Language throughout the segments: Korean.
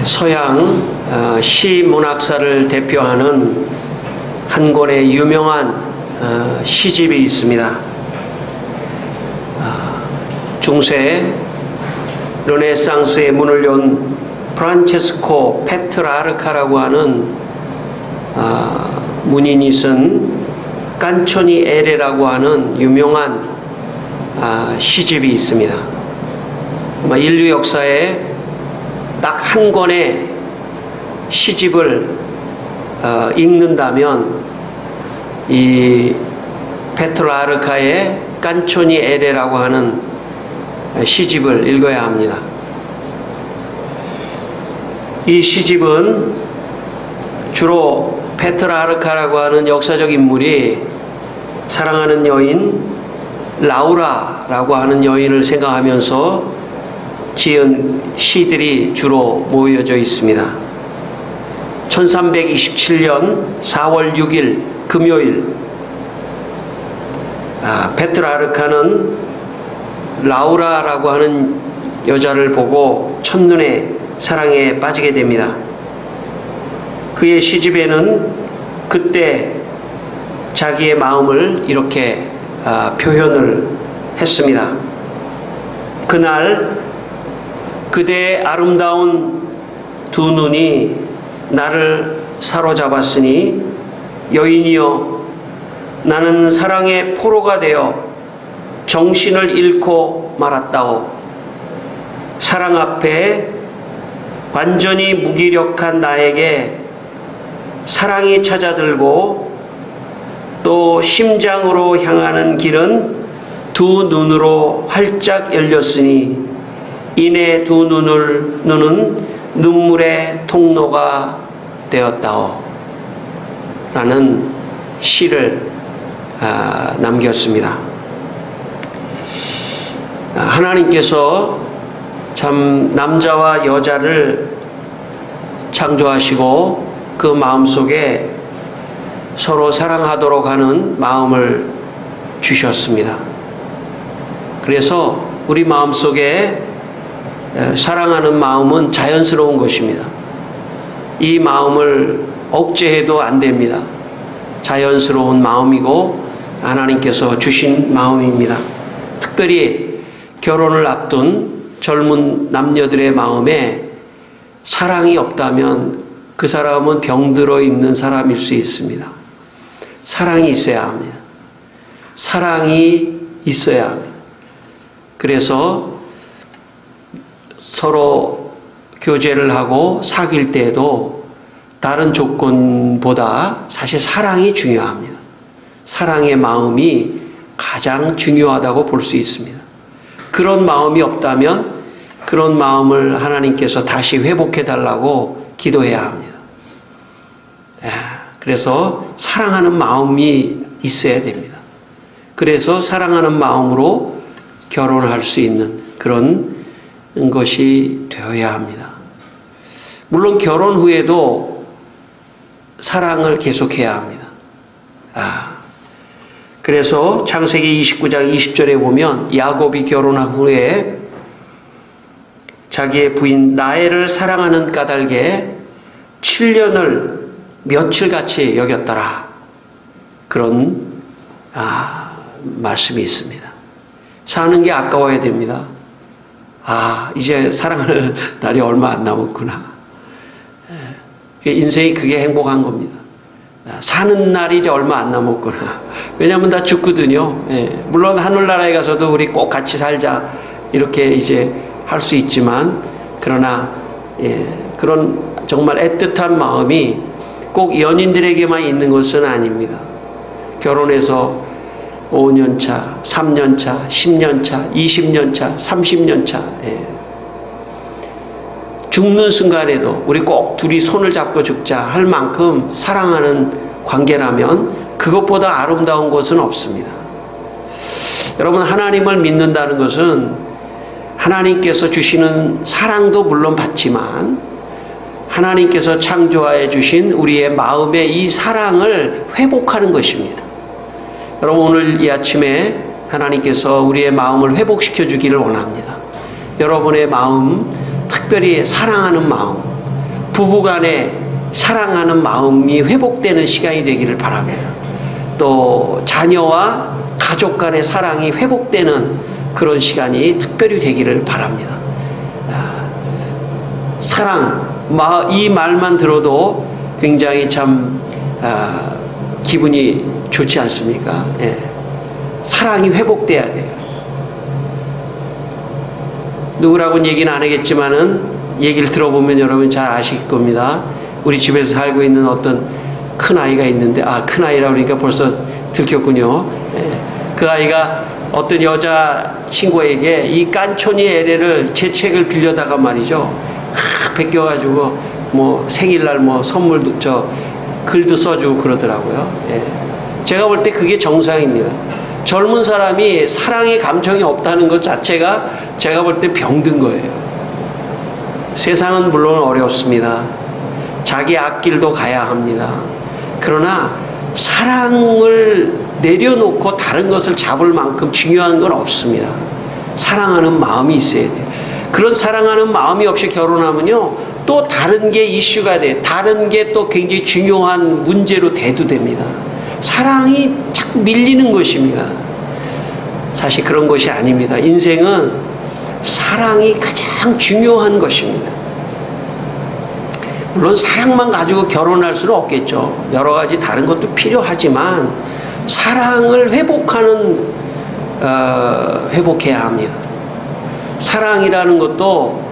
서양 시문학사를 대표하는 한 권의 유명한 시집이 있습니다. 중세 르네상스의 문을 연 프란체스코 페트라르카라고 하는 문인이 쓴 깐초니 에레라고 하는 유명한 시집이 있습니다. 아마 인류 역사에 딱 한 권의 시집을 읽는다면 이 페트라르카의 깐초니 에레라고 하는 시집을 읽어야 합니다. 이 시집은 주로 페트라르카라고 하는 역사적 인물이 사랑하는 여인 라우라라고 하는 여인을 생각하면서 지은 시들이 주로 모여져 있습니다. 1327년 4월 6일 금요일 페트라르카는 라우라라고 하는 여자를 보고 첫눈에 사랑에 빠지게 됩니다. 그의 시집에는 그때 자기의 마음을 이렇게 표현을 했습니다. 그날 그대의 아름다운 두 눈이 나를 사로잡았으니 여인이여 나는 사랑의 포로가 되어 정신을 잃고 말았다오. 사랑 앞에 완전히 무기력한 나에게 사랑이 찾아들고 또 심장으로 향하는 길은 두 눈으로 활짝 열렸으니 이내 두 눈은 눈물의 통로가 되었다오 라는 시를 남겼습니다. 하나님께서 참 남자와 여자를 창조하시고 그 마음속에 서로 사랑하도록 하는 마음을 주셨습니다. 그래서 우리 마음속에 사랑하는 마음은 자연스러운 것입니다. 이 마음을 억제해도 안 됩니다. 자연스러운 마음이고 하나님께서 주신 마음입니다. 특별히 결혼을 앞둔 젊은 남녀들의 마음에 사랑이 없다면 그 사람은 병들어 있는 사람일 수 있습니다. 사랑이 있어야 합니다. 사랑이 있어야 합니다. 그래서 서로 교제를 하고 사귈 때에도 다른 조건보다 사실 사랑이 중요합니다. 사랑의 마음이 가장 중요하다고 볼 수 있습니다. 그런 마음이 없다면 그런 마음을 하나님께서 다시 회복해 달라고 기도해야 합니다. 그래서 사랑하는 마음이 있어야 됩니다. 그래서 사랑하는 마음으로 결혼할 수 있는 그런 것이 되어야 합니다. 물론 결혼 후에도 사랑을 계속해야 합니다. 그래서 창세기 29장 20절에 보면 야곱이 결혼한 후에 자기의 부인 라헬을 사랑하는 까닭에 7년을 며칠같이 여겼더라. 그런 말씀이 있습니다. 사는 게 아까워야 됩니다. 이제 사랑할 날이 얼마 안 남았구나. 인생이 그게 행복한 겁니다. 사는 날이 이제 얼마 안 남았구나. 왜냐하면 다 죽거든요. 물론 하늘나라에 가서도 우리 꼭 같이 살자 이렇게 이제 할 수 있지만 그러나 그런 정말 애틋한 마음이 꼭 연인들에게만 있는 것은 아닙니다. 결혼해서 5년차, 3년차, 10년차, 20년차, 30년차 죽는 순간에도 우리 꼭 둘이 손을 잡고 죽자 할 만큼 사랑하는 관계라면 그것보다 아름다운 것은 없습니다. 여러분, 하나님을 믿는다는 것은 하나님께서 주시는 사랑도 물론 받지만 하나님께서 창조하여 주신 우리의 마음의 이 사랑을 회복하는 것입니다. 여러분, 오늘 이 아침에 하나님께서 우리의 마음을 회복시켜 주기를 원합니다. 여러분의 마음, 특별히 사랑하는 마음, 부부간에 사랑하는 마음이 회복되는 시간이 되기를 바랍니다. 또 자녀와 가족 간의 사랑이 회복되는 그런 시간이 특별히 되기를 바랍니다. 사랑, 이 말만 들어도 굉장히 참 기분이 좋지 않습니까? 예. 사랑이 회복돼야 돼요. 누구라고는 얘기는 안 하겠지만은 얘기를 들어보면 여러분 잘 아실 겁니다. 우리 집에서 살고 있는 어떤 큰 아이가 있는데, 큰 아이라고 그러니까 벌써 들켰군요. 예. 그 아이가 어떤 여자 친구에게 이 깐초니 LL을 제 책을 빌려다가 말이죠. 베껴가지고 뭐 생일날 뭐 선물도 글도 써주고 그러더라고요. 예. 제가 볼 때 그게 정상입니다. 젊은 사람이 사랑의 감정이 없다는 것 자체가 제가 볼 때 병든 거예요. 세상은 물론 어렵습니다. 자기 앞길도 가야 합니다. 그러나 사랑을 내려놓고 다른 것을 잡을 만큼 중요한 건 없습니다. 사랑하는 마음이 있어야 돼요. 그런 사랑하는 마음이 없이 결혼하면요, 또 다른 게 이슈가 돼요. 다른 게 또 굉장히 중요한 문제로 대두됩니다. 사랑이 자꾸 밀리는 것입니다. 사실 그런 것이 아닙니다. 인생은 사랑이 가장 중요한 것입니다. 물론 사랑만 가지고 결혼할 수는 없겠죠. 여러 가지 다른 것도 필요하지만 사랑을 회복해야 합니다. 사랑이라는 것도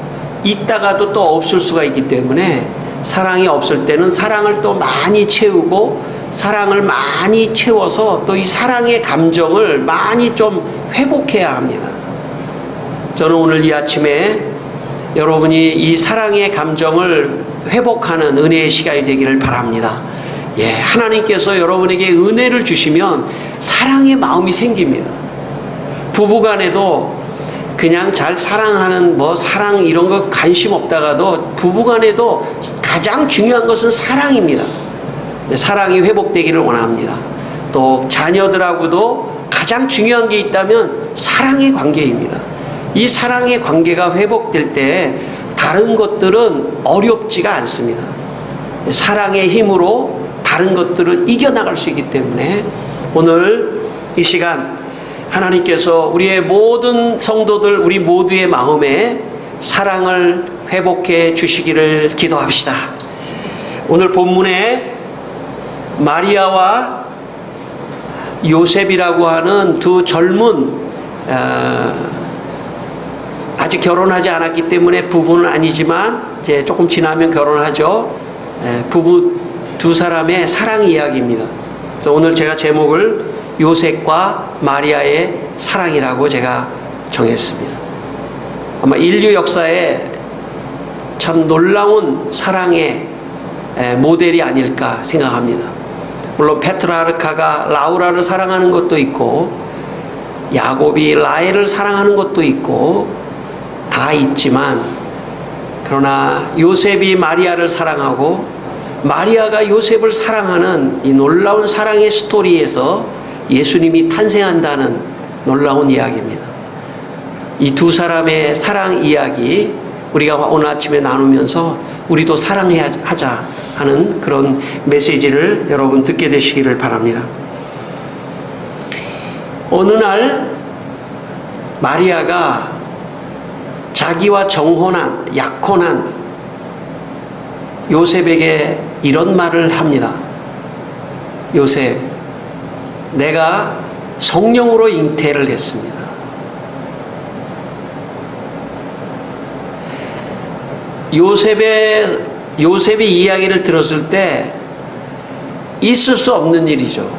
있다가도 또 없을 수가 있기 때문에 사랑이 없을 때는 사랑을 또 많이 채우고 사랑을 많이 채워서 또 이 사랑의 감정을 많이 좀 회복해야 합니다. 저는 오늘 이 아침에 여러분이 이 사랑의 감정을 회복하는 은혜의 시간이 되기를 바랍니다. 예, 하나님께서 여러분에게 은혜를 주시면 사랑의 마음이 생깁니다. 부부간에도 그냥 잘 사랑하는 사랑 이런 거 관심 없다가도 부부간에도 가장 중요한 것은 사랑입니다. 사랑이 회복되기를 원합니다. 또 자녀들하고도 가장 중요한 게 있다면 사랑의 관계입니다. 이 사랑의 관계가 회복될 때 다른 것들은 어렵지가 않습니다. 사랑의 힘으로 다른 것들을 이겨나갈 수 있기 때문에 오늘 이 시간 하나님께서 우리의 모든 성도들, 우리 모두의 마음에 사랑을 회복해 주시기를 기도합시다. 오늘 본문에 마리아와 요셉이라고 하는 두 젊은 아직 결혼하지 않았기 때문에 부부는 아니지만 이제 조금 지나면 결혼하죠. 부부 두 사람의 사랑 이야기입니다. 그래서 오늘 제가 제목을 요셉과 마리아의 사랑이라고 제가 정했습니다. 아마 인류 역사에 참 놀라운 사랑의 모델이 아닐까 생각합니다. 물론 페트라르카가 라우라를 사랑하는 것도 있고 야곱이 라헬을 사랑하는 것도 있고 다 있지만 그러나 요셉이 마리아를 사랑하고 마리아가 요셉을 사랑하는 이 놀라운 사랑의 스토리에서 예수님이 탄생한다는 놀라운 이야기입니다. 이 두 사람의 사랑 이야기 우리가 오늘 아침에 나누면서 우리도 사랑해야 하자 하는 그런 메시지를 여러분 듣게 되시기를 바랍니다. 어느 날 마리아가 자기와 정혼한 약혼한 요셉에게 이런 말을 합니다. 요셉, 내가 성령으로 잉태를 했습니다. 요셉의 이야기를 들었을 때 있을 수 없는 일이죠.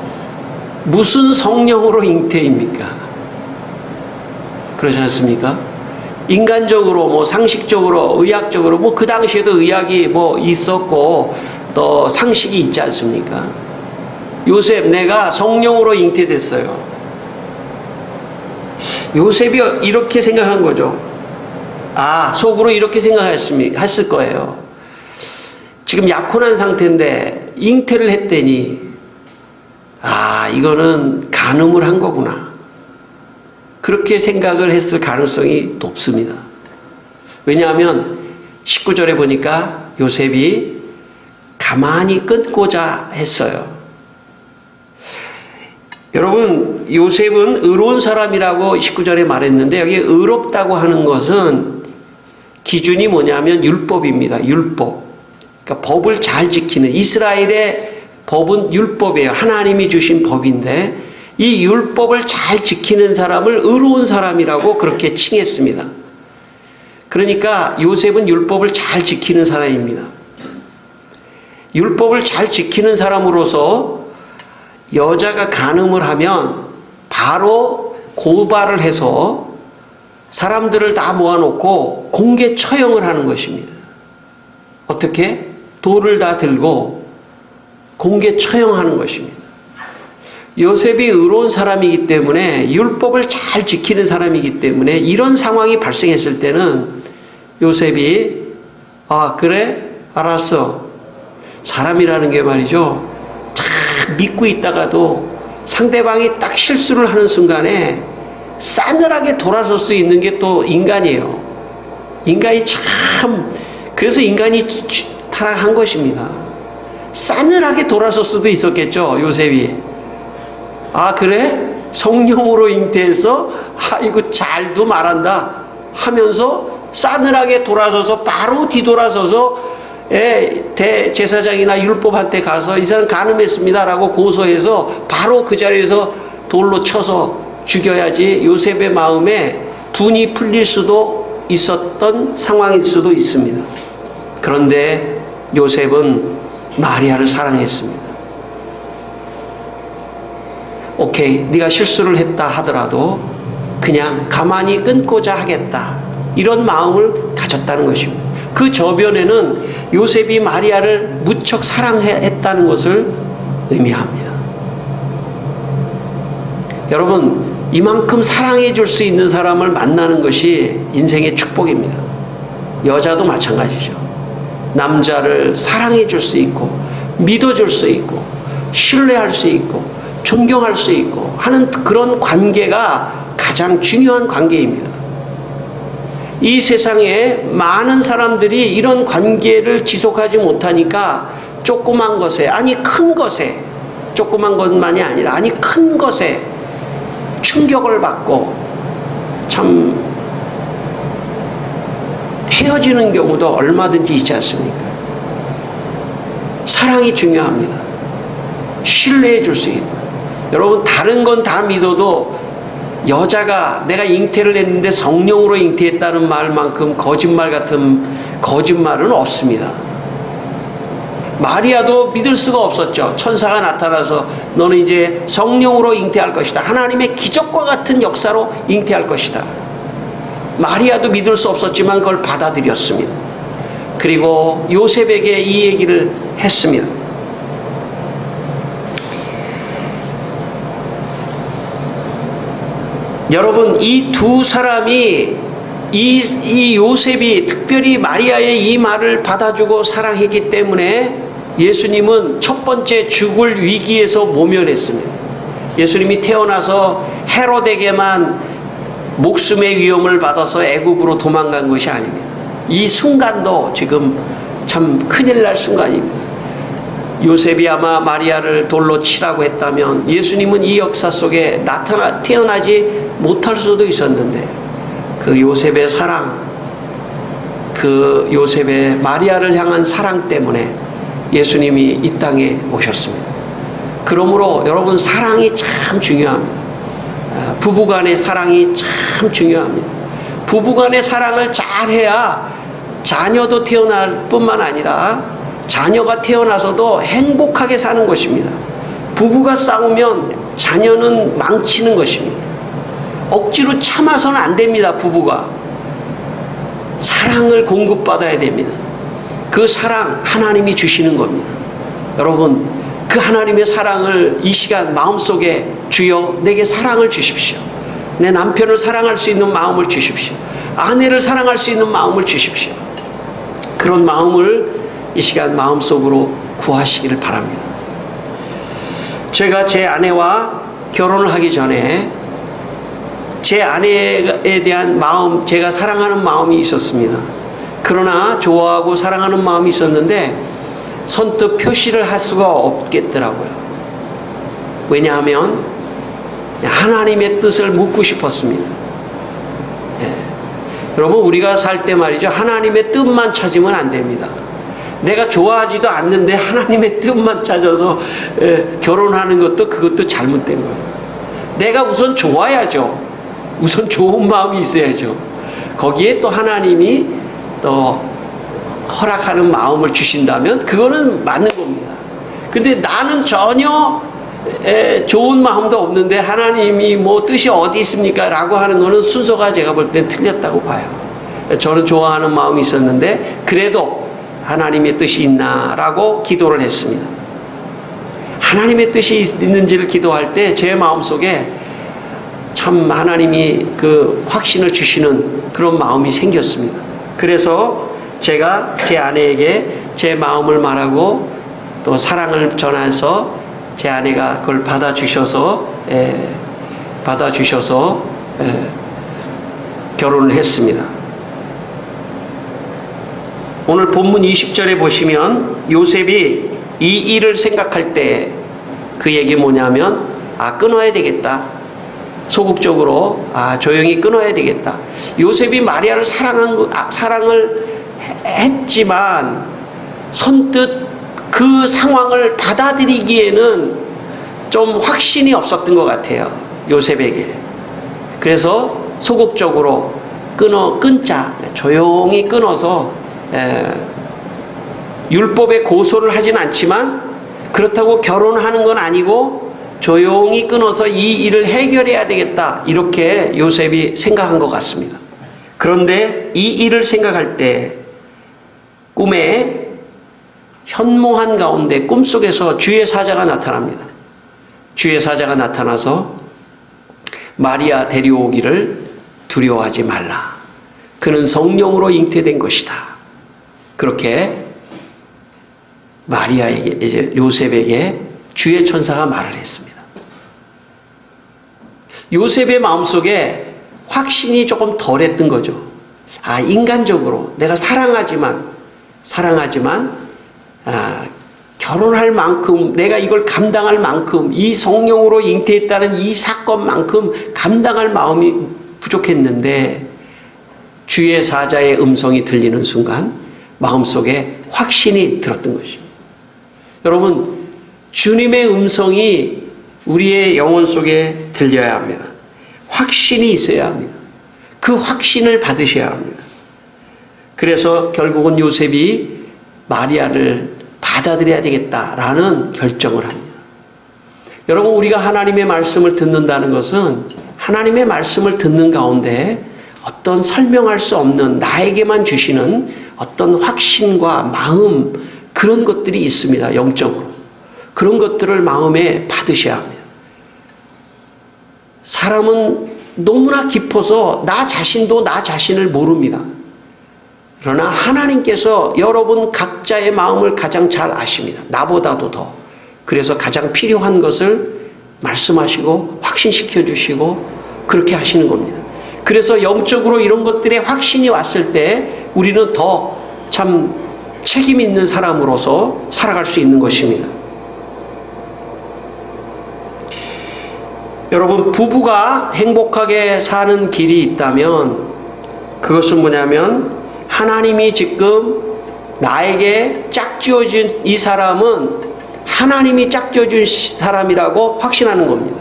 무슨 성령으로 잉태입니까? 그렇지 않습니까? 인간적으로 상식적으로 의학적으로 그 당시에도 의학이 있었고 또 상식이 있지 않습니까? 요셉, 내가 성령으로 잉태됐어요. 요셉이 이렇게 생각한 거죠. 속으로 이렇게 생각했을 거예요. 지금 약혼한 상태인데 잉태를 했더니 이거는 간음을 한 거구나. 그렇게 생각을 했을 가능성이 높습니다. 왜냐하면 19절에 보니까 요셉이 가만히 끊고자 했어요. 여러분, 요셉은 의로운 사람이라고 19절에 말했는데, 여기 의롭다고 하는 것은 기준이 뭐냐면 율법입니다. 율법. 그러니까 법을 잘 지키는, 이스라엘의 법은 율법이에요. 하나님이 주신 법인데 이 율법을 잘 지키는 사람을 의로운 사람이라고 그렇게 칭했습니다. 그러니까 요셉은 율법을 잘 지키는 사람입니다. 율법을 잘 지키는 사람으로서 여자가 간음을 하면 바로 고발을 해서 사람들을 다 모아놓고 공개 처형을 하는 것입니다. 어떻게? 돌을 다 들고 공개 처형하는 것입니다. 요셉이 의로운 사람이기 때문에, 율법을 잘 지키는 사람이기 때문에 이런 상황이 발생했을 때는 요셉이 그래? 알았어. 사람이라는 게 말이죠, 참 믿고 있다가도 상대방이 딱 실수를 하는 순간에 싸늘하게 돌아설 수 있는 게 또 인간이에요. 인간이 참, 그래서 인간이 타락한 것입니다. 싸늘하게 돌아설 수도 있었겠죠, 요셉이. 그래? 성령으로 잉태해서 아이고 잘도 말한다 하면서 싸늘하게 돌아서서 바로 뒤돌아서서 대제사장이나 율법한테 가서 이 사람 간음했습니다라고 고소해서 바로 그 자리에서 돌로 쳐서 죽여야지 요셉의 마음에 분이 풀릴 수도 있었던 상황일 수도 있습니다. 그런데 요셉은 마리아를 사랑했습니다. 오케이, 네가 실수를 했다 하더라도 그냥 가만히 끊고자 하겠다, 이런 마음을 가졌다는 것입니다. 그 저변에는 요셉이 마리아를 무척 사랑했다는 것을 의미합니다. 여러분, 이만큼 사랑해 줄 수 있는 사람을 만나는 것이 인생의 축복입니다. 여자도 마찬가지죠. 남자를 사랑해 줄 수 있고 믿어줄 수 있고 신뢰할 수 있고 존경할 수 있고 하는 그런 관계가 가장 중요한 관계입니다. 이 세상에 많은 사람들이 이런 관계를 지속하지 못하니까 조그만 것에, 아니 큰 것에, 조그만 것만이 아니라 아니 큰 것에 충격을 받고 참 헤어지는 경우도 얼마든지 있지 않습니까? 사랑이 중요합니다. 신뢰해 줄 수 있는. 여러분, 다른 건 다 믿어도 여자가 내가 잉태를 했는데 성령으로 잉태했다는 말만큼 거짓말 같은 거짓말은 없습니다. 마리아도 믿을 수가 없었죠. 천사가 나타나서 너는 이제 성령으로 잉태할 것이다, 하나님의 기적과 같은 역사로 잉태할 것이다. 마리아도 믿을 수 없었지만 그걸 받아들였습니다. 그리고 요셉에게 이 얘기를 했습니다. 여러분, 이 두 사람이, 이 요셉이 특별히 마리아의 이 말을 받아주고 사랑했기 때문에 예수님은 첫 번째 죽을 위기에서 모면했습니다. 예수님이 태어나서 헤롯에게만 목숨의 위험을 받아서 애굽으로 도망간 것이 아닙니다. 이 순간도 지금 참 큰일 날 순간입니다. 요셉이 아마 마리아를 돌로 치라고 했다면 예수님은 이 역사 속에 태어나지 못할 수도 있었는데, 그 요셉의 사랑, 그 요셉의 마리아를 향한 사랑 때문에 예수님이 이 땅에 오셨습니다. 그러므로 여러분, 사랑이 참 중요합니다. 부부간의 사랑이 참 중요합니다. 부부간의 사랑을 잘해야 자녀도 태어날 뿐만 아니라 자녀가 태어나서도 행복하게 사는 것입니다. 부부가 싸우면 자녀는 망치는 것입니다. 억지로 참아서는 안 됩니다. 부부가 사랑을 공급받아야 됩니다. 그 사랑 하나님이 주시는 겁니다. 여러분, 그 하나님의 사랑을 이 시간 마음속에, 주여 내게 사랑을 주십시오. 내 남편을 사랑할 수 있는 마음을 주십시오. 아내를 사랑할 수 있는 마음을 주십시오. 그런 마음을 이 시간 마음속으로 구하시기를 바랍니다. 제가 제 아내와 결혼을 하기 전에 제 아내에 대한 마음, 제가 사랑하는 마음이 있었습니다. 그러나 좋아하고 사랑하는 마음이 있었는데 선뜻 표시를 할 수가 없겠더라고요. 왜냐하면 하나님의 뜻을 묻고 싶었습니다. 예. 여러분, 우리가 살 때 말이죠, 하나님의 뜻만 찾으면 안 됩니다. 내가 좋아하지도 않는데 하나님의 뜻만 찾아서 결혼하는 것도 그것도 잘못된 거예요. 내가 우선 좋아야죠. 우선 좋은 마음이 있어야죠. 거기에 또 하나님이 또 허락하는 마음을 주신다면 그거는 맞는 겁니다. 근데 나는 전혀 좋은 마음도 없는데 하나님이 뭐 뜻이 어디 있습니까? 라고 하는 거는 순서가 제가 볼 땐 틀렸다고 봐요. 저는 좋아하는 마음이 있었는데 그래도 하나님의 뜻이 있나라고 기도를 했습니다. 하나님의 뜻이 있는지를 기도할 때 제 마음속에 참 하나님이 그 확신을 주시는 그런 마음이 생겼습니다. 그래서 제가 제 아내에게 제 마음을 말하고 또 사랑을 전해서 제 아내가 그걸 받아주셔서 결혼을 했습니다. 오늘 본문 20절에 보시면 요셉이 이 일을 생각할 때 그 얘기 뭐냐면 끊어야 되겠다. 소극적으로 조용히 끊어야 되겠다. 요셉이 마리아를 사랑을 했지만 선뜻 그 상황을 받아들이기에는 좀 확신이 없었던 것 같아요. 요셉에게. 그래서 소극적으로 끊자. 조용히 끊어서 율법에 고소를 하진 않지만 그렇다고 결혼하는 건 아니고 조용히 끊어서 이 일을 해결해야 되겠다. 이렇게 요셉이 생각한 것 같습니다. 그런데 이 일을 생각할 때 꿈에 현모한 가운데 꿈속에서 주의 사자가 나타납니다. 주의 사자가 나타나서 마리아 데려오기를 두려워하지 말라. 그는 성령으로 잉태된 것이다. 그렇게 마리아에게, 이제 요셉에게 주의 천사가 말을 했습니다. 요셉의 마음속에 확신이 조금 덜했던 거죠. 인간적으로 내가 사랑하지만 결혼할 만큼, 내가 이걸 감당할 만큼, 이 성령으로 잉태했다는 이 사건만큼 감당할 마음이 부족했는데 주의 사자의 음성이 들리는 순간 마음속에 확신이 들었던 것입니다. 여러분, 주님의 음성이 우리의 영혼 속에 들려야 합니다. 확신이 있어야 합니다. 그 확신을 받으셔야 합니다. 그래서 결국은 요셉이 마리아를 받아들여야 되겠다라는 결정을 합니다. 여러분, 우리가 하나님의 말씀을 듣는다는 것은 하나님의 말씀을 듣는 가운데 어떤 설명할 수 없는 나에게만 주시는 어떤 확신과 마음, 그런 것들이 있습니다. 영적으로. 그런 것들을 마음에 받으셔야 합니다. 사람은 너무나 깊어서 나 자신도 나 자신을 모릅니다. 그러나 하나님께서 여러분 각자의 마음을 가장 잘 아십니다. 나보다도 더. 그래서 가장 필요한 것을 말씀하시고 확신시켜 주시고 그렇게 하시는 겁니다. 그래서 영적으로 이런 것들에 확신이 왔을 때 우리는 더 참 책임 있는 사람으로서 살아갈 수 있는 것입니다. 여러분, 부부가 행복하게 사는 길이 있다면 그것은 뭐냐면 하나님이 지금 나에게 짝지어준 이 사람은 하나님이 짝지어준 사람이라고 확신하는 겁니다.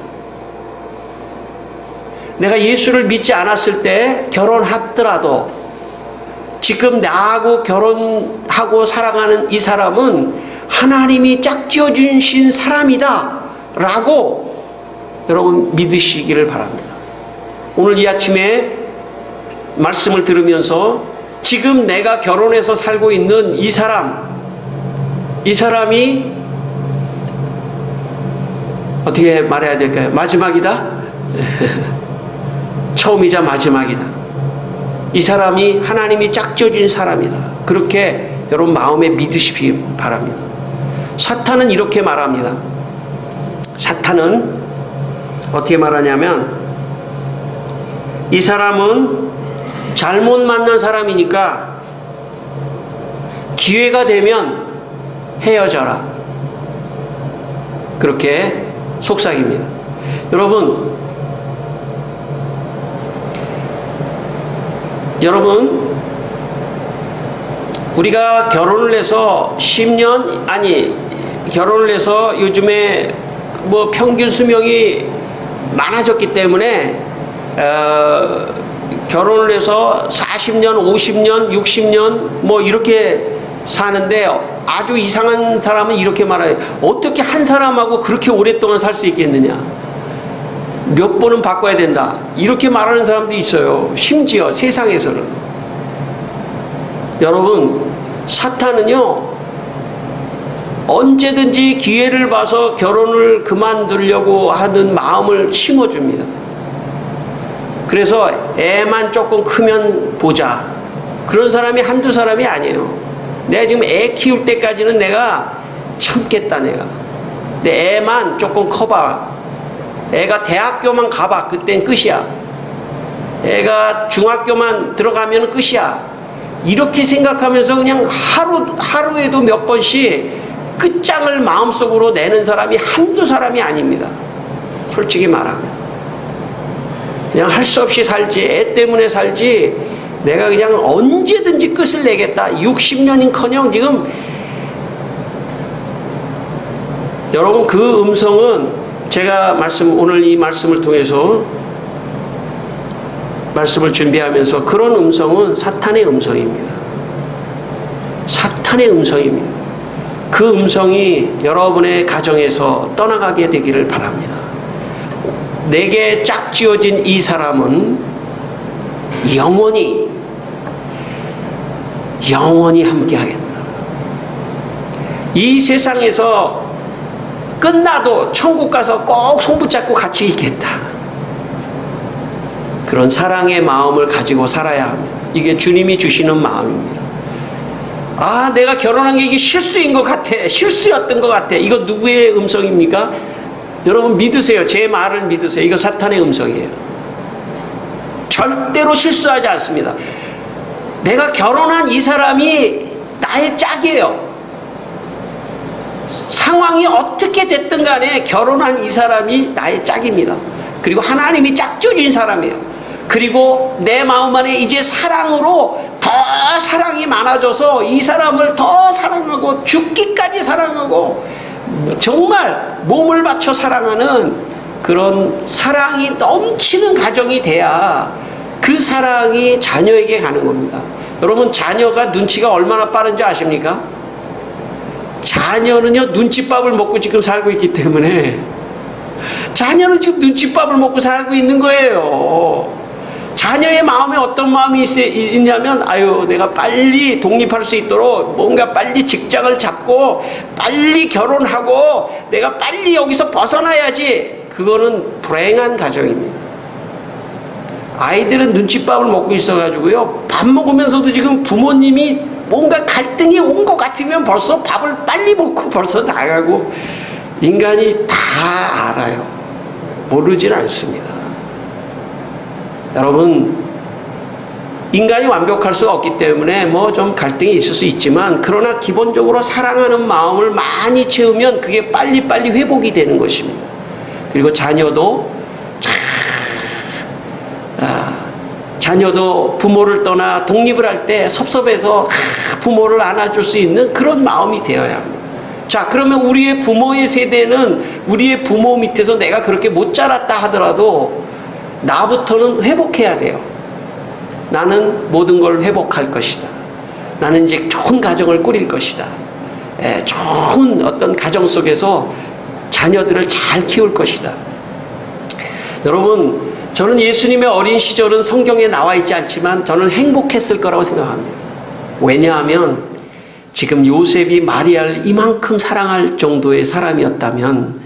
내가 예수를 믿지 않았을 때 결혼하더라도 지금 나하고 결혼하고 살아가는 이 사람은 하나님이 짝지어주신 사람이다 라고 여러분 믿으시기를 바랍니다. 오늘 이 아침에 말씀을 들으면서 지금 내가 결혼해서 살고 있는 이 사람이 어떻게 말해야 될까요? 마지막이다? 처음이자 마지막이다. 이 사람이 하나님이 짝져준 사람이다. 그렇게 여러분 마음에 믿으시기 바랍니다. 사탄은 이렇게 말합니다. 사탄은 어떻게 말하냐면 이 사람은 잘못 만난 사람이니까 기회가 되면 헤어져라. 그렇게 속삭입니다. 여러분, 우리가 결혼을 해서 10년, 결혼을 해서 요즘에 뭐 평균 수명이 많아졌기 때문에, 결혼을 해서 40년, 50년, 60년, 뭐 이렇게 사는데 아주 이상한 사람은 이렇게 말해요. 어떻게 한 사람하고 그렇게 오랫동안 살 수 있겠느냐? 몇 번은 바꿔야 된다. 이렇게 말하는 사람도 있어요. 심지어 세상에서는. 여러분, 사탄은요, 언제든지 기회를 봐서 결혼을 그만두려고 하는 마음을 심어줍니다. 그래서 애만 조금 크면 보자. 그런 사람이 한두 사람이 아니에요. 내가 지금 애 키울 때까지는 내가 참겠다, 내가. 근데 애만 조금 커봐. 애가 대학교만 가봐. 그땐 끝이야. 애가 중학교만 들어가면 끝이야. 이렇게 생각하면서 그냥 하루에도 몇 번씩 끝장을 마음속으로 내는 사람이 한두 사람이 아닙니다. 솔직히 말하면. 그냥 할 수 없이 살지, 애 때문에 살지, 내가 그냥 언제든지 끝을 내겠다. 60년인커녕 지금, 여러분, 그 음성은 제가 오늘 이 말씀을 통해서 말씀을 준비하면서 그런 음성은 사탄의 음성입니다. 사탄의 음성입니다. 그 음성이 여러분의 가정에서 떠나가게 되기를 바랍니다. 내게 짝지어진 이 사람은 영원히 함께하겠다. 이 세상에서 끝나도 천국 가서 꼭 손붙잡고 같이 있겠다. 그런 사랑의 마음을 가지고 살아야 합니다. 이게 주님이 주시는 마음입니다. 아, 내가 결혼한 게 이게 실수인 것 같아. 실수였던 것 같아. 이거 누구의 음성입니까? 여러분 믿으세요. 제 말을 믿으세요. 이거 사탄의 음성이에요. 절대로 실수하지 않습니다. 내가 결혼한 이 사람이 나의 짝이에요. 상황이 어떻게 됐든 간에 결혼한 이 사람이 나의 짝입니다. 그리고 하나님이 짝져준 사람이에요. 그리고 내 마음 안에 이제 사랑으로 더 사랑이 많아져서 이 사람을 더 사랑하고 죽기까지 사랑하고 정말 몸을 바쳐 사랑하는 그런 사랑이 넘치는 가정이 돼야 그 사랑이 자녀에게 가는 겁니다. 여러분, 자녀가 눈치가 얼마나 빠른지 아십니까? 자녀는요, 눈칫밥을 먹고 지금 살고 있기 때문에 자녀는 지금 눈칫밥을 먹고 살고 있는 거예요. 자녀의 마음에 어떤 마음이 있냐면, 아유, 내가 빨리 독립할 수 있도록 뭔가 빨리 직장을 잡고 빨리 결혼하고 내가 빨리 여기서 벗어나야지. 그거는 불행한 가정입니다. 아이들은 눈칫밥을 먹고 있어가지고요, 밥 먹으면서도 지금 부모님이 뭔가 갈등이 온 것 같으면 벌써 밥을 빨리 먹고 벌써 나가고, 인간이 다 알아요. 모르질 않습니다. 여러분, 인간이 완벽할 수가 없기 때문에 뭐 좀 갈등이 있을 수 있지만, 그러나 기본적으로 사랑하는 마음을 많이 채우면 그게 빨리빨리 회복이 되는 것입니다. 그리고 자녀도 자녀도 부모를 떠나 독립을 할 때 섭섭해서 부모를 안아줄 수 있는 그런 마음이 되어야 합니다. 자, 그러면 우리의 부모의 세대는 우리의 부모 밑에서 내가 그렇게 못 자랐다 하더라도 나부터는 회복해야 돼요. 나는 모든 걸 회복할 것이다. 나는 이제 좋은 가정을 꾸릴 것이다. 좋은 어떤 가정 속에서 자녀들을 잘 키울 것이다. 여러분, 저는 예수님의 어린 시절은 성경에 나와 있지 않지만 저는 행복했을 거라고 생각합니다. 왜냐하면 지금 요셉이 마리아를 이만큼 사랑할 정도의 사람이었다면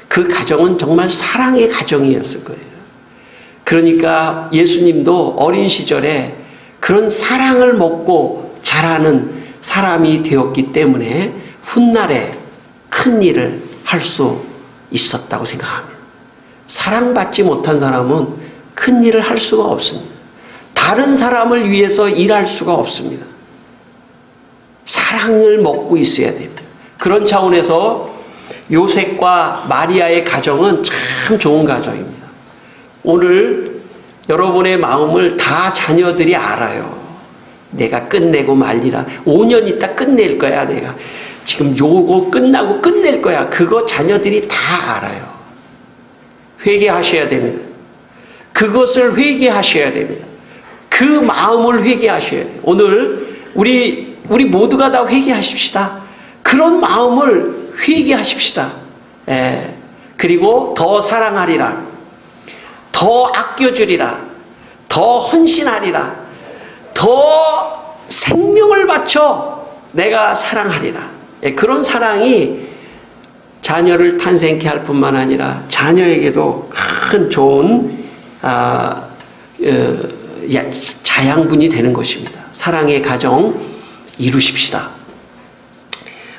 그 가정은 정말 사랑의 가정이었을 거예요. 그러니까 예수님도 어린 시절에 그런 사랑을 먹고 자라는 사람이 되었기 때문에 훗날에 큰 일을 할 수 있었다고 생각합니다. 사랑받지 못한 사람은 큰 일을 할 수가 없습니다. 다른 사람을 위해서 일할 수가 없습니다. 사랑을 먹고 있어야 됩니다. 그런 차원에서 요셉과 마리아의 가정은 참 좋은 가정입니다. 오늘 여러분의 마음을 다 자녀들이 알아요. 내가 끝내고 말리라. 5년 있다 끝낼 거야. 내가 지금 요거 끝나고 끝낼 거야. 그거 자녀들이 다 알아요. 회개하셔야 됩니다. 그것을 회개하셔야 됩니다. 그 마음을 회개하셔야 돼요. 오늘 우리 모두가 다 회개하십시다. 그런 마음을 회개하십시다. 그리고 더 사랑하리라. 더 아껴주리라. 더 헌신하리라. 더 생명을 바쳐 내가 사랑하리라. 그런 사랑이 자녀를 탄생케 할 뿐만 아니라 자녀에게도 큰 좋은 자양분이 되는 것입니다. 사랑의 가정 이루십시다.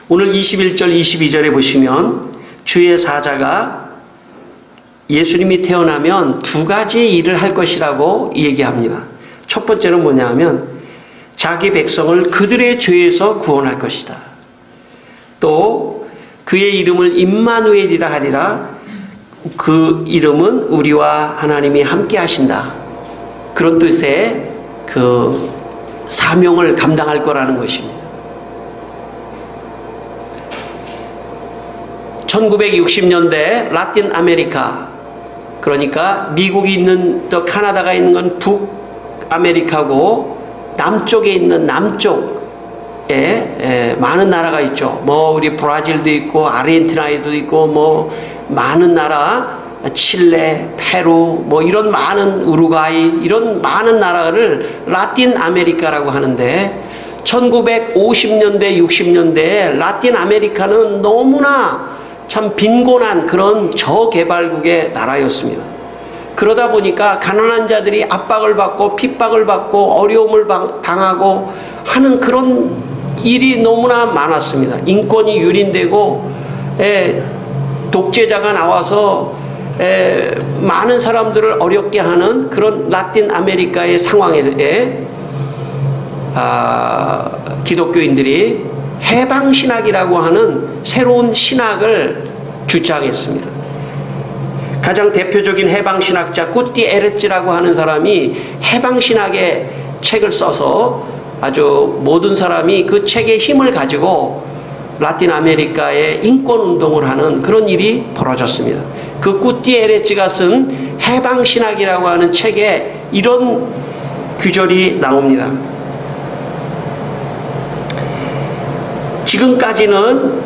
오늘 21절 22절에 보시면 주의 사자가 예수님이 태어나면 두 가지 일을 할 것이라고 얘기합니다. 첫 번째는 뭐냐 하면 자기 백성을 그들의 죄에서 구원할 것이다. 또 그의 이름을 임마누엘이라 하리라. 그 이름은 우리와 하나님이 함께 하신다. 그런 뜻의 그 사명을 감당할 거라는 것입니다. 1960년대 라틴 아메리카, 그러니까 미국이 있는 또 카나다가 있는 건 북아메리카고 남쪽에 있는 남쪽에 많은 나라가 있죠. 뭐 우리 브라질도 있고 아르헨티나에도 있고 뭐 많은 나라, 칠레, 페루, 뭐 이런 많은 우루과이 이런 많은 나라를 라틴 아메리카라고 하는데 1950년대 60년대에 라틴 아메리카는 너무나 참 빈곤한 그런 저개발국의 나라였습니다. 그러다 보니까 가난한 자들이 압박을 받고 핍박을 받고 어려움을 당하고 하는 그런 일이 너무나 많았습니다. 인권이 유린되고 독재자가 나와서 많은 사람들을 어렵게 하는 그런 라틴 아메리카의 상황에 기독교인들이 해방신학이라고 하는 새로운 신학을 주장했습니다. 가장 대표적인 해방신학자 꾸띠 에르츠라고 하는 사람이 해방신학의 책을 써서 아주 모든 사람이 그 책의 힘을 가지고 라틴 아메리카의 인권운동을 하는 그런 일이 벌어졌습니다. 그 꾸띠 에르츠가 쓴 해방신학이라고 하는 책에 이런 규절이 나옵니다. 지금까지는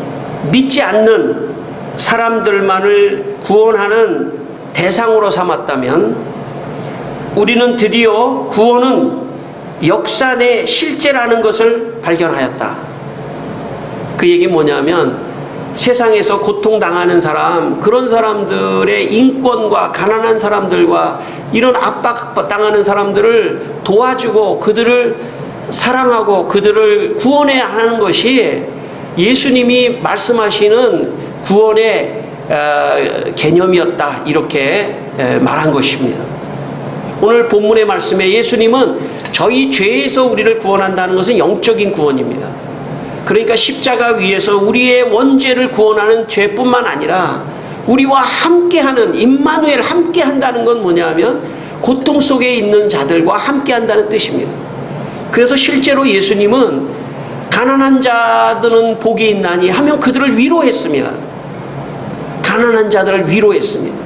믿지 않는 사람들만을 구원하는 대상으로 삼았다면 우리는 드디어 구원은 역사 내 실제라는 것을 발견하였다. 그 얘기 뭐냐면 세상에서 고통당하는 사람, 그런 사람들의 인권과 가난한 사람들과 이런 압박당하는 사람들을 도와주고 그들을 사랑하고 그들을 구원해야 하는 것이 예수님이 말씀하시는 구원의 개념이었다, 이렇게 말한 것입니다. 오늘 본문의 말씀에 예수님은 저희 죄에서 우리를 구원한다는 것은 영적인 구원입니다. 그러니까 십자가 위에서 우리의 원죄를 구원하는 죄뿐만 아니라 우리와 함께하는 임마누엘, 함께한다는 건 뭐냐면 고통 속에 있는 자들과 함께한다는 뜻입니다. 그래서 실제로 예수님은 가난한 자들은 복이 있나니 하면 그들을 위로했습니다. 가난한 자들을 위로했습니다.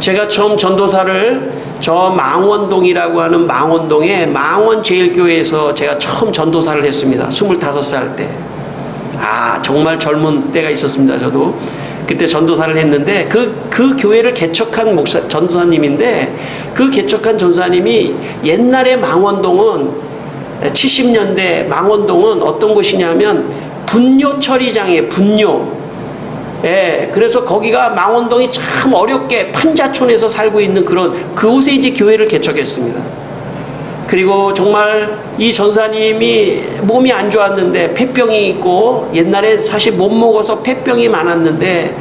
제가 처음 전도사를 저 망원동이라고 하는 망원동의 망원제일교회에서 제가 처음 전도사를 했습니다. 25살 때. 정말 젊은 때가 있었습니다. 저도 그때 전도사를 했는데 그 교회를 개척한 전도사님인데, 그 개척한 전도사님이 옛날에 망원동은 70년대 망원동은 어떤 곳이냐면 분뇨 처리장이에요. 분뇨. 그래서 거기가 망원동이 참 어렵게 판자촌에서 살고 있는 그곳에 이제 교회를 개척했습니다. 그리고 정말 이 전사님이 몸이 안 좋았는데 폐병이 있고, 옛날에 사실 못 먹어서 폐병이 많았는데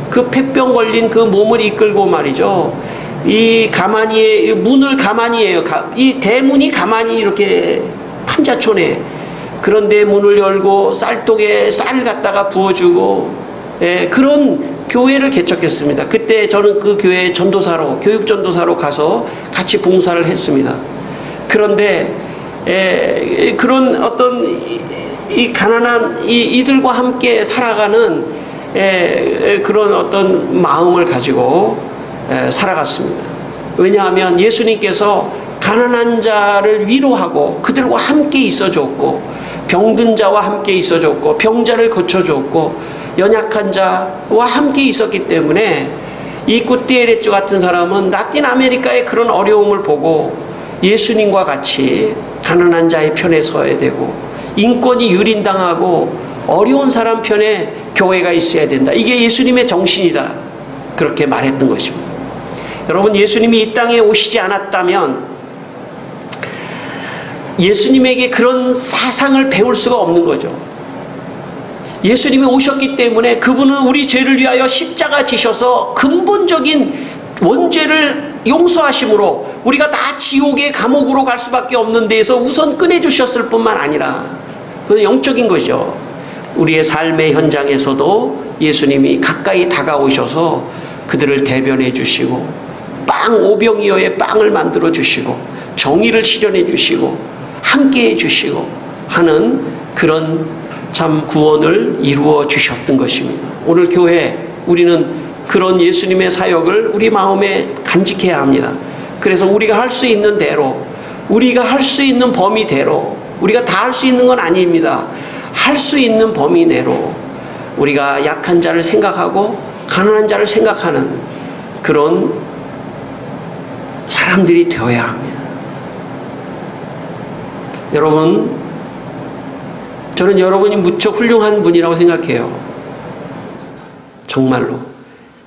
그 폐병 걸린 그 몸을 이끌고 말이죠. 이 문을 가만히 해요. 이 대문이 가만히 이렇게 판자촌에 그런데 문을 열고 쌀독에 쌀 갖다가 부어주고, 그런 교회를 개척했습니다. 그때 저는 그 교회 전도사로, 교육 전도사로 가서 같이 봉사를 했습니다. 그런데 그런 어떤 이 가난한 이들과 함께 살아가는 그런 어떤 마음을 가지고 살아갔습니다. 왜냐하면 예수님께서 가난한 자를 위로하고 그들과 함께 있어줬고, 병든 자와 함께 있어줬고, 병자를 고쳐줬고, 연약한 자와 함께 있었기 때문에 이 구티에레즈 같은 사람은 라틴 아메리카의 그런 어려움을 보고 예수님과 같이 가난한 자의 편에 서야 되고, 인권이 유린당하고 어려운 사람 편에 교회가 있어야 된다. 이게 예수님의 정신이다. 그렇게 말했던 것입니다. 여러분, 예수님이 이 땅에 오시지 않았다면 예수님에게 그런 사상을 배울 수가 없는 거죠. 예수님이 오셨기 때문에 그분은 우리 죄를 위하여 십자가 지셔서 근본적인 원죄를 용서하심으로 우리가 다 지옥의 감옥으로 갈 수밖에 없는 데에서 우선 꺼내주셨을 뿐만 아니라, 그건 영적인 것이죠. 우리의 삶의 현장에서도 예수님이 가까이 다가오셔서 그들을 대변해 주시고, 빵 오병이어의 빵을 만들어 주시고, 정의를 실현해 주시고, 함께 해 주시고 하는 그런 참 구원을 이루어 주셨던 것입니다. 오늘 교회, 우리는 그런 예수님의 사역을 우리 마음에 간직해야 합니다. 그래서 우리가 할 수 있는 대로, 우리가 할 수 있는 범위대로, 우리가 다 할 수 있는 건 아닙니다. 할 수 있는 범위 내로 우리가 약한 자를 생각하고 가난한 자를 생각하는 그런 사람들이 되어야 합니다. 여러분, 저는 여러분이 무척 훌륭한 분이라고 생각해요. 정말로.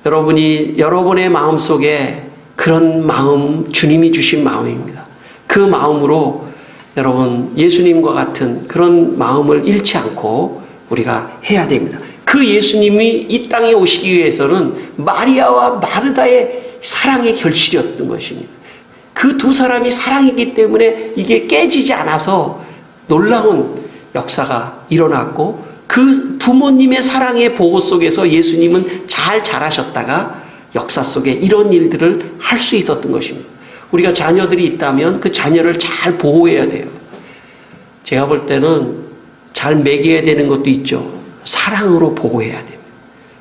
여러분이 여러분의 마음속에 그런 마음, 주님이 주신 마음입니다. 그 마음으로 여러분, 예수님과 같은 그런 마음을 잃지 않고 우리가 해야 됩니다. 그 예수님이 이 땅에 오시기 위해서는 마리아와 마르다의 사랑의 결실이었던 것입니다. 그 두 사람이 사랑이기 때문에 이게 깨지지 않아서 놀라운 역사가 일어났고, 그 부모님의 사랑의 보호 속에서 예수님은 잘 자라셨다가 역사 속에 이런 일들을 할 수 있었던 것입니다. 우리가 자녀들이 있다면 그 자녀를 잘 보호해야 돼요. 제가 볼 때는 잘 먹여야 되는 것도 있죠. 사랑으로 보호해야 됩니다.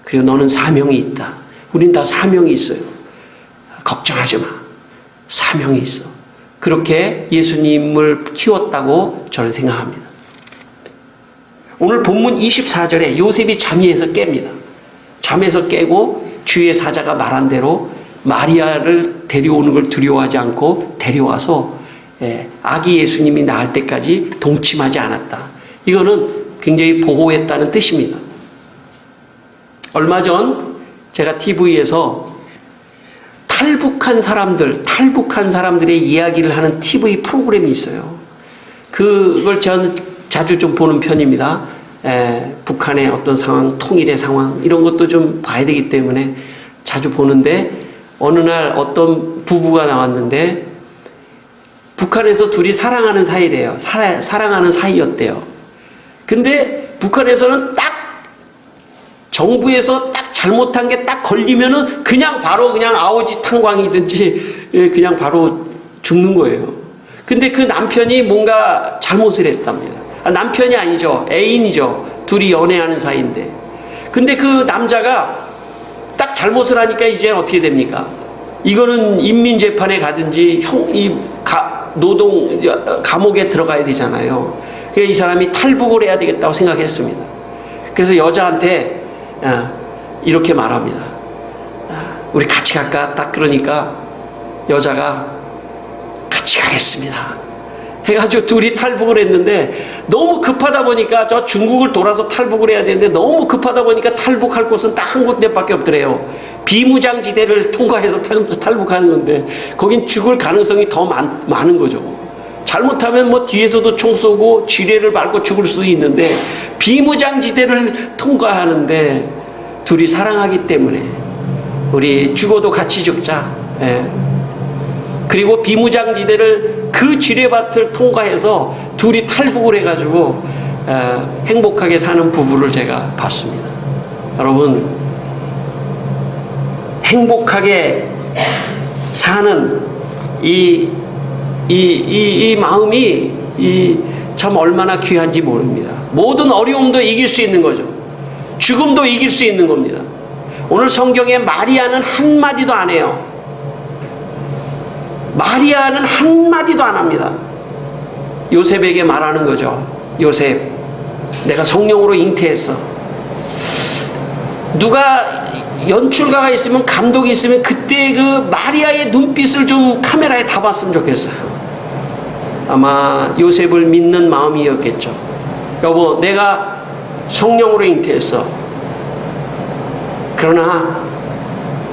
그리고 너는 사명이 있다. 우린 다 사명이 있어요. 걱정하지 마. 사명이 있어. 그렇게 예수님을 키웠다고 저는 생각합니다. 오늘 본문 24절에 요셉이 잠에서 깹니다. 잠에서 깨고 주의 사자가 말한 대로 마리아를 데려오는 걸 두려워하지 않고 데려와서 아기 예수님이 낳을 때까지 동침하지 않았다. 이거는 굉장히 보호했다는 뜻입니다. 얼마 전 제가 TV에서 탈북한 사람들의 이야기를 하는 TV 프로그램이 있어요. 그걸 저는 자주 좀 보는 편입니다. 북한의 어떤 상황, 통일의 상황, 이런 것도 좀 봐야 되기 때문에 자주 보는데, 어느 날 어떤 부부가 나왔는데 북한에서 둘이 사랑하는 사이래요. 사랑하는 사이였대요. 근데 북한에서는 딱 정부에서 딱 잘못한 게 딱 걸리면은 그냥 바로 그냥 아오지 탄광이든지 그냥 바로 죽는 거예요. 근데 그 남편이 뭔가 잘못을 했답니다. 남편이 아니죠. 애인이죠. 둘이 연애하는 사이인데. 근데 그 남자가 딱 잘못을 하니까 이제 어떻게 됩니까? 이거는 인민재판에 가든지 노동 감옥에 들어가야 되잖아요. 그래서 이 사람이 탈북을 해야 되겠다고 생각했습니다. 그래서 여자한테 이렇게 말합니다. 우리 같이 갈까? 딱 그러니까 여자가 같이 가겠습니다. 해가지고 둘이 탈북을 했는데, 너무 급하다 보니까 저 중국을 돌아서 탈북을 해야 되는데 너무 급하다 보니까 탈북할 곳은 딱 한 군데밖에 없더래요. 비무장지대를 통과해서 탈북하는 건데 거긴 죽을 가능성이 더 많은 거죠. 잘못하면 뭐 뒤에서도 총 쏘고 지뢰를 밟고 죽을 수도 있는데, 비무장지대를 통과하는데 둘이 사랑하기 때문에 우리 죽어도 같이 죽자. 그리고 비무장지대를 그 지뢰밭을 통과해서 둘이 탈북을 해가지고 행복하게 사는 부부를 제가 봤습니다. 여러분, 행복하게 사는 이 마음이 참 얼마나 귀한지 모릅니다. 모든 어려움도 이길 수 있는 거죠. 죽음도 이길 수 있는 겁니다. 오늘 성경에 마리아는 한마디도 안 해요. 마리아는 한마디도 안 합니다. 요셉에게 말하는 거죠. 요셉, 내가 성령으로 잉태했어. 누가 연출가가 있으면, 감독이 있으면 그때 그 마리아의 눈빛을 좀 카메라에 담았으면 좋겠어요. 아마 요셉을 믿는 마음이었겠죠. 여보, 내가 성령으로 잉태했어. 그러나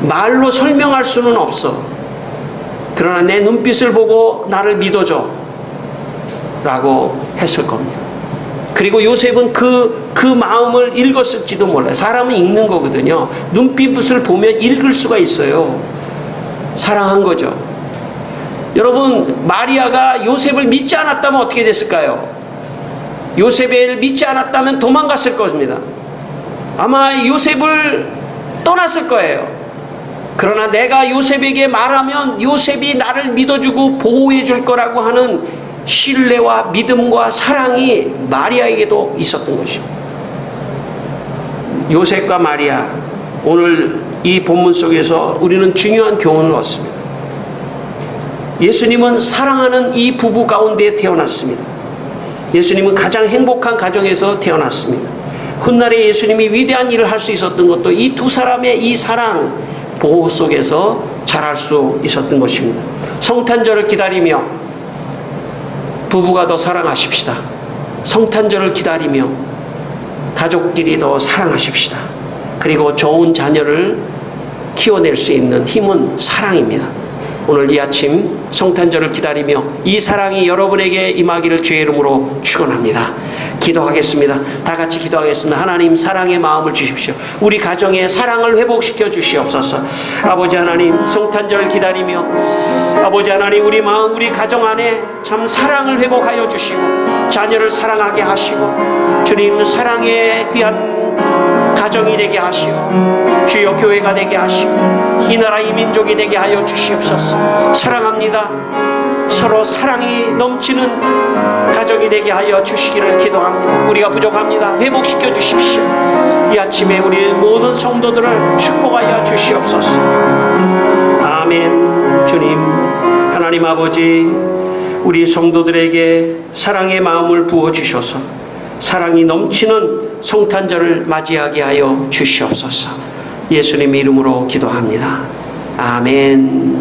말로 설명할 수는 없어. 그러나 내 눈빛을 보고 나를 믿어줘 라고 했을 겁니다. 그리고 요셉은 그 마음을 읽었을지도 몰라요. 사람은 읽는 거거든요. 눈빛을 보면 읽을 수가 있어요. 사랑한 거죠. 여러분, 마리아가 요셉을 믿지 않았다면 어떻게 됐을까요? 요셉을 믿지 않았다면 도망갔을 것입니다. 아마 요셉을 떠났을 거예요. 그러나 내가 요셉에게 말하면 요셉이 나를 믿어주고 보호해 줄 거라고 하는 신뢰와 믿음과 사랑이 마리아에게도 있었던 것입니다. 요셉과 마리아, 오늘 이 본문 속에서 우리는 중요한 교훈을 얻습니다. 예수님은 사랑하는 이 부부 가운데 태어났습니다. 예수님은 가장 행복한 가정에서 태어났습니다. 훗날에 예수님이 위대한 일을 할 수 있었던 것도 이 두 사람의 이 사랑 보호 속에서 자랄 수 있었던 것입니다. 성탄절을 기다리며 부부가 더 사랑하십시다. 성탄절을 기다리며 가족끼리 더 사랑하십시다. 그리고 좋은 자녀를 키워낼 수 있는 힘은 사랑입니다. 오늘 이 아침 성탄절을 기다리며 이 사랑이 여러분에게 임하기를 주의 이름으로 축원합니다. 기도하겠습니다. 다 같이 기도하겠습니다. 하나님, 사랑의 마음을 주십시오. 우리 가정에 사랑을 회복시켜 주시옵소서. 아버지 하나님, 성탄절을 기다리며 아버지 하나님, 우리 마음, 우리 가정 안에 참 사랑을 회복하여 주시고 자녀를 사랑하게 하시고 주님, 사랑의 귀한 가정이 되게 하시고 주여 교회가 되게 하시고 이 나라 이 민족이 되게 하여 주시옵소서. 사랑합니다. 서로 사랑이 넘치는 가정이 되게 하여 주시기를 기도합니다. 우리가 부족합니다. 회복시켜 주십시오. 이 아침에 우리 모든 성도들을 축복하여 주시옵소서. 아멘. 주님, 하나님 아버지, 우리 성도들에게 사랑의 마음을 부어주셔서 사랑이 넘치는 성탄절을 맞이하게 하여 주시옵소서. 예수님 이름으로 기도합니다. 아멘.